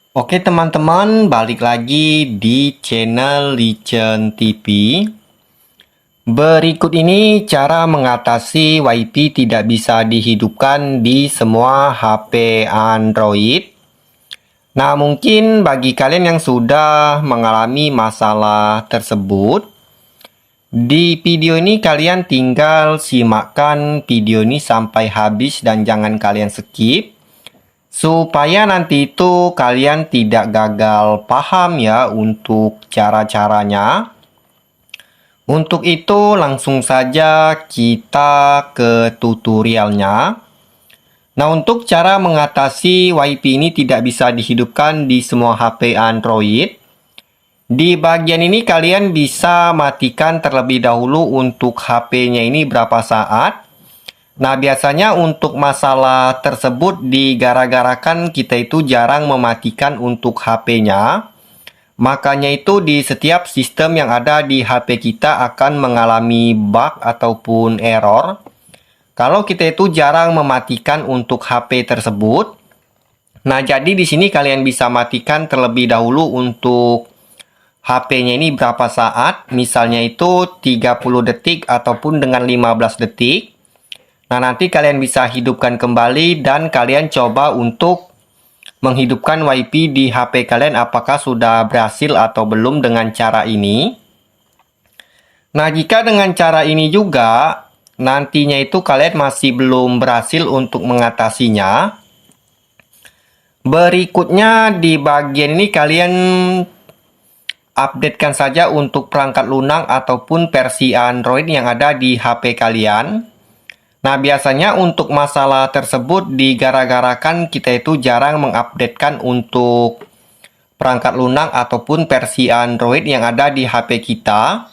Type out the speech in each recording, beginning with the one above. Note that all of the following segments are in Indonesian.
Oke teman-teman, balik lagi di channel Licen TV. Berikut ini cara mengatasi WiFi tidak bisa dihidupkan di semua HP Android. Nah, mungkin bagi kalian yang sudah mengalami masalah tersebut, di video ini kalian tinggal simakkan video ini sampai habis dan jangan kalian skip. Supaya nanti itu kalian tidak gagal paham ya untuk cara-caranya. Untuk itu langsung saja kita ke tutorialnya. Nah, untuk cara mengatasi WiFi ini tidak bisa dihidupkan di semua HP Android. Di bagian ini kalian bisa matikan terlebih dahulu untuk HP-nya ini berapa saat. Nah, biasanya untuk masalah tersebut digara-garakan kita itu jarang mematikan untuk HP-nya. Makanya itu di setiap sistem yang ada di HP kita akan mengalami bug ataupun error. Kalau kita itu jarang mematikan untuk HP tersebut. Nah, jadi di sini kalian bisa matikan terlebih dahulu untuk HP-nya ini berapa saat. Misalnya itu 30 detik ataupun dengan 15 detik. Nah, nanti kalian bisa hidupkan kembali dan kalian coba untuk menghidupkan WiFi di HP kalian apakah sudah berhasil atau belum dengan cara ini. Nah, jika dengan cara ini juga nantinya itu kalian masih belum berhasil untuk mengatasinya. Berikutnya di bagian ini kalian updatekan saja untuk perangkat lunak ataupun versi Android yang ada di HP kalian. Nah, biasanya untuk masalah tersebut digara-garakan kita itu jarang mengupdatekan untuk perangkat lunak ataupun versi Android yang ada di HP kita.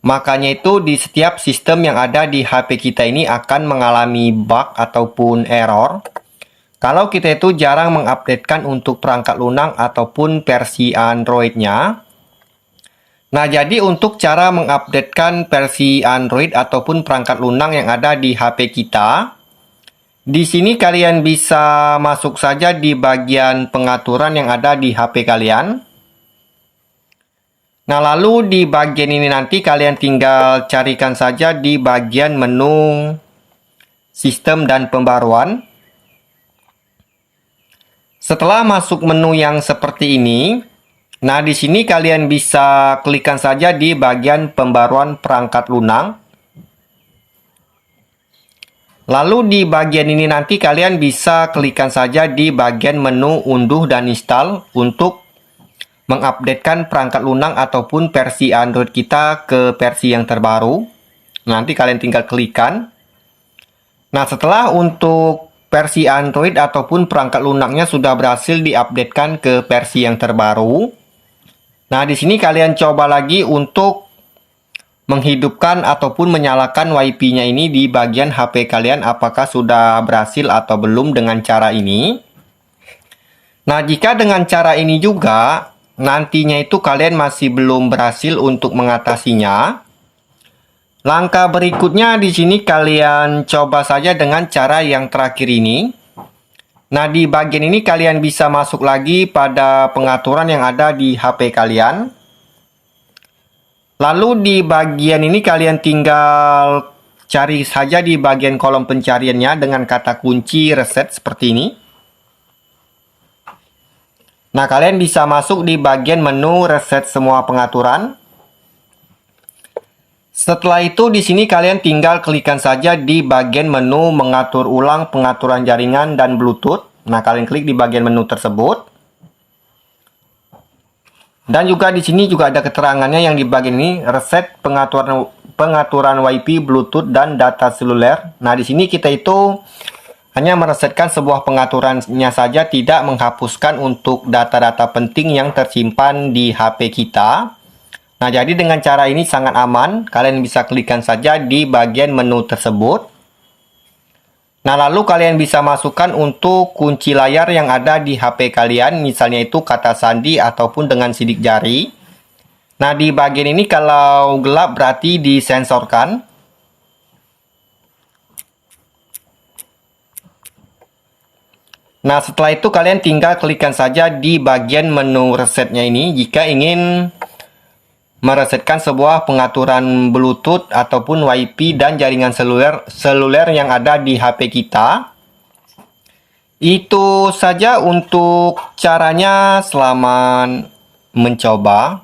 Makanya itu di setiap sistem yang ada di HP kita ini akan mengalami bug ataupun error. Kalau kita itu jarang mengupdatekan untuk perangkat lunak ataupun versi Android-nya. Nah, jadi untuk cara mengupdatekan versi Android ataupun perangkat lunak yang ada di HP kita, di sini kalian bisa masuk saja di bagian pengaturan yang ada di HP kalian. Nah, lalu di bagian ini nanti kalian tinggal carikan saja di bagian menu sistem dan pembaruan. Setelah masuk menu yang seperti ini, nah di sini kalian bisa klikkan saja di bagian pembaruan perangkat lunak. Lalu di bagian ini nanti kalian bisa klikkan saja di bagian menu unduh dan install untuk mengupdatekan perangkat lunak ataupun versi Android kita ke versi yang terbaru. Nanti kalian tinggal klikkan. Nah, setelah untuk versi Android ataupun perangkat lunaknya sudah berhasil diupdatekan ke versi yang terbaru. Nah, di sini kalian coba lagi untuk menghidupkan ataupun menyalakan WiFi-nya ini di bagian HP kalian apakah sudah berhasil atau belum dengan cara ini. Nah, jika dengan cara ini juga nantinya itu kalian masih belum berhasil untuk mengatasinya, langkah berikutnya di sini kalian coba saja dengan cara yang terakhir ini. Nah, di bagian ini kalian bisa masuk lagi pada pengaturan yang ada di HP kalian. Lalu di bagian ini kalian tinggal cari saja di bagian kolom pencariannya dengan kata kunci reset seperti ini. Nah, kalian bisa masuk di bagian menu reset semua pengaturan. Setelah itu di sini kalian tinggal klikkan saja di bagian menu mengatur ulang pengaturan jaringan dan Bluetooth. Nah, kalian klik di bagian menu tersebut. Dan juga di sini juga ada keterangannya yang di bagian ini reset pengaturan WiFi, Bluetooth dan data seluler. Nah, di sini kita itu hanya meresetkan sebuah pengaturannya saja, tidak menghapuskan untuk data-data penting yang tersimpan di HP kita. Nah, jadi dengan cara ini sangat aman. Kalian bisa klikkan saja di bagian menu tersebut. Nah, lalu kalian bisa masukkan untuk kunci layar yang ada di HP kalian, misalnya itu kata sandi ataupun dengan sidik jari. Nah, di bagian ini kalau gelap berarti disensorkan. Nah, setelah itu kalian tinggal klikkan saja di bagian menu resetnya ini jika ingin meresetkan sebuah pengaturan Bluetooth ataupun WiFi dan jaringan seluler yang ada di HP kita. Itu saja untuk caranya. Selamat mencoba.